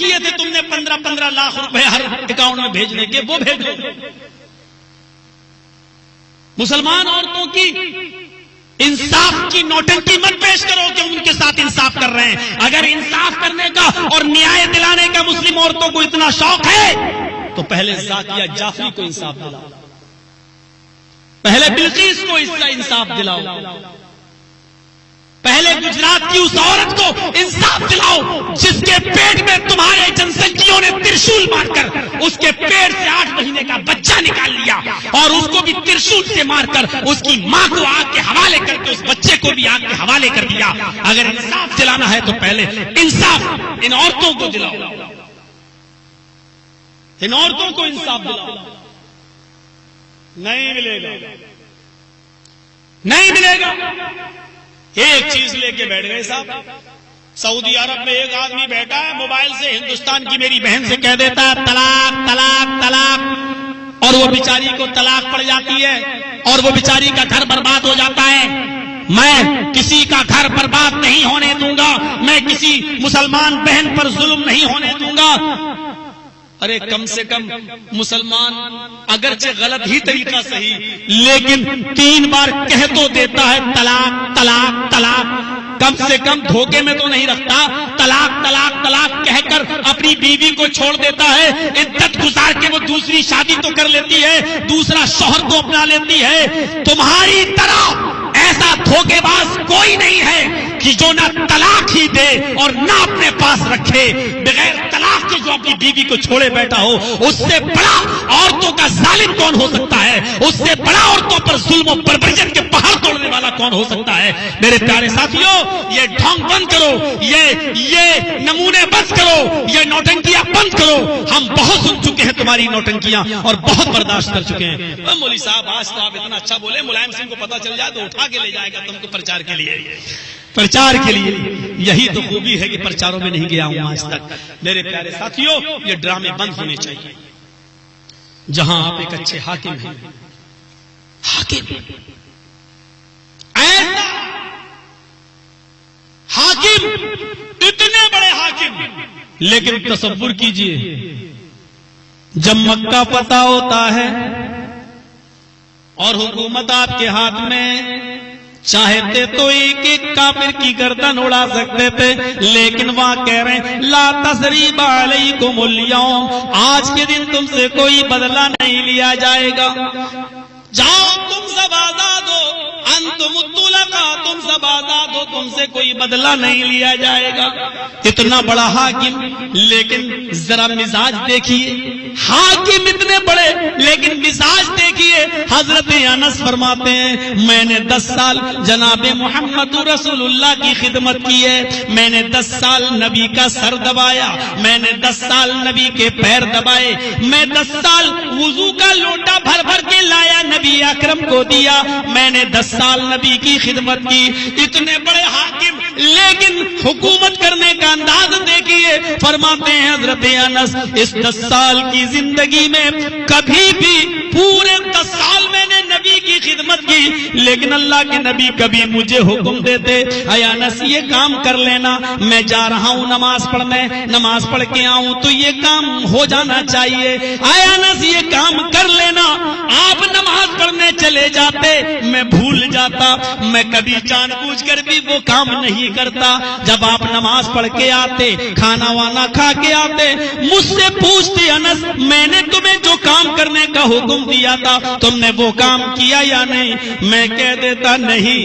کیے تھے تم نے 15-15 لاکھ روپے ہر اکاؤنٹ میں بھیجنے کے، وہ بھیجو۔ مسلمان عورتوں کی انصاف کی نوٹنکی مت پیش کرو کہ ان کے ساتھ انصاف کر رہے ہیں۔ اگر انصاف کرنے کا اور نیائے دلانے کا مسلم عورتوں کو اتنا شوق ہے تو پہلے زاکیہ جعفری کو انصاف دلاؤ، پہلے بلقیس کو انصاف دلاؤ، پہلے گجرات کی اس عورت کو انصاف دلاؤ جس کے پیٹ میں تمہارے جنسنکیوں نے ترشول مار کر اس کے پیٹ سے 8 مہینے کا بچہ نکال لیا، اور اس کو بھی ترشول سے مار کر اس کی ماں کو آگ کے حوالے کر کے اس بچے کو بھی آگ کے حوالے کر دیا۔ اگر انصاف دلانا ہے تو پہلے انصاف ان عورتوں کو دلاؤ، ان عورتوں کو انصاف دلاؤ۔ نہیں ملے گا، نہیں ملے گا۔ ایک چیز لے کے بیٹھ گئے صاحب، سعودی عرب میں ایک آدمی بیٹھا ہے، موبائل سے ہندوستان کی میری بہن سے کہہ دیتا ہے طلاق طلاق طلاق، اور وہ بیچاری کو طلاق پڑ جاتی ہے اور وہ بیچاری کا گھر برباد ہو جاتا ہے۔ میں کسی کا گھر برباد نہیں ہونے دوں گا، میں کسی مسلمان بہن پر ظلم نہیں ہونے دوں گا۔ ارے کم سے کم مسلمان اگرچہ غلط ہی طریقہ صحیح، لیکن 3 بار کہہ تو دیتا ہے طلاق طلاق طلاق، کم سے کم دھوکے میں تو نہیں رکھتا۔ طلاق طلاق طلاق کہہ کر اپنی بیوی کو چھوڑ دیتا ہے، عدت گزار کے وہ دوسری شادی تو کر لیتی ہے، دوسرا شوہر کو اپنا لیتی ہے۔ تمہاری طرح ایسا دھوکے باز کوئی نہیں ہے کہ جو نہ طلاق ہی دے اور نہ اپنے پاس رکھے، بغیر طلاق کے جو اپنی بیوی کو چھوڑے بیٹھا ہو۔ اس سے بڑا عورتوں کا ظالم کون ہو سکتا ہے؟ اس سے بڑا عورتوں پر ظلم و بربریت کے پہاڑ توڑنے والا کون ہو سکتا ہے؟ میرے پیارے ساتھیوں، یہ ڈھونگ بند کرو، یہ نمونے بند کرو، یہ نوٹنکیاں بند کرو۔ ہم بہت سن چکے ہیں تمہاری نوٹنکیاں اور بہت برداشت کر چکے ہیں۔ مولوی صاحب آج تو آپ اتنا اچھا بولے، ملائم سنگھ کو پتہ چل جائے تو اٹھا کے لے جائے گا تم کو پرچار کے لیے، پرچار کے لیے۔ یہی تو خوبی ہے کہ پرچاروں میں نہیں گیا ہوں آج تک۔ میرے پیارے ساتھیوں، یہ ڈرامے بند ہونے چاہیے۔ جہاں آپ ایک اچھے حاکم ہیں، حاکم ایسا حاکم، اتنے بڑے حاکم، لیکن تصور کیجئے جب مکہ فتح ہوتا ہے اور حکومت آپ کے ہاتھ میں، چاہتے تو ایک ایک کافر کی گردن اڑا سکتے تھے، لیکن وہاں کہہ رہے ہیں لا تثریب علیکم اليوم، آج کے دن تم سے کوئی بدلہ نہیں لیا جائے گا، جاؤ تم سب آزاد ہو، انتم الطلقاء، تم سب آزاد ہو، تم سے کوئی بدلہ نہیں لیا جائے گا۔ اتنا بڑا حاکم، لیکن ذرا مزاج دیکھیے، حاکم اتنے بڑے لیکن مزاج دیکھیے۔ حضرت انس فرماتے ہیں میں نے 10 سال جناب محمد رسول اللہ کی خدمت کی ہے، میں نے 10 سال نبی کا سر دبایا، میں نے 10 سال نبی کے پیر دبائے، میں 10 سال وضو کا لوٹا بھر بھر کے لایا نبی اکرم کو دیا، میں نے 10 سال نبی کی خدمت کی۔ اتنے بڑے حاکم لیکن حکومت کرنے کا انداز دیکھیے۔ فرماتے ہیں حضرت انس اس 10 سال کی زندگی میں کبھی بھی، پورے 10 سال میں نے نبی کی خدمت کی، لیکن اللہ کے نبی کبھی مجھے حکم دیتے اے انس یہ کام کر لینا، میں جا رہا ہوں نماز پڑھنے، نماز پڑھ کے آؤں تو یہ کام ہو جانا چاہیے، اے انس یہ کام کر لینا۔ آپ نماز پڑھنے چلے جاتے، میں بھول جاتا، میں کبھی جان بوجھ کر بھی وہ کام نہیں کرتا۔ جب آپ نماز پڑھ کے آتے، کھانا وانا کھا کے آتے، مجھ سے پوچھتے انس میں نے تمہیں جو کام کرنے کا حکم دیا تھا تم نے وہ کام کیا یا نہیں؟ میں کہہ دیتا نہیں۔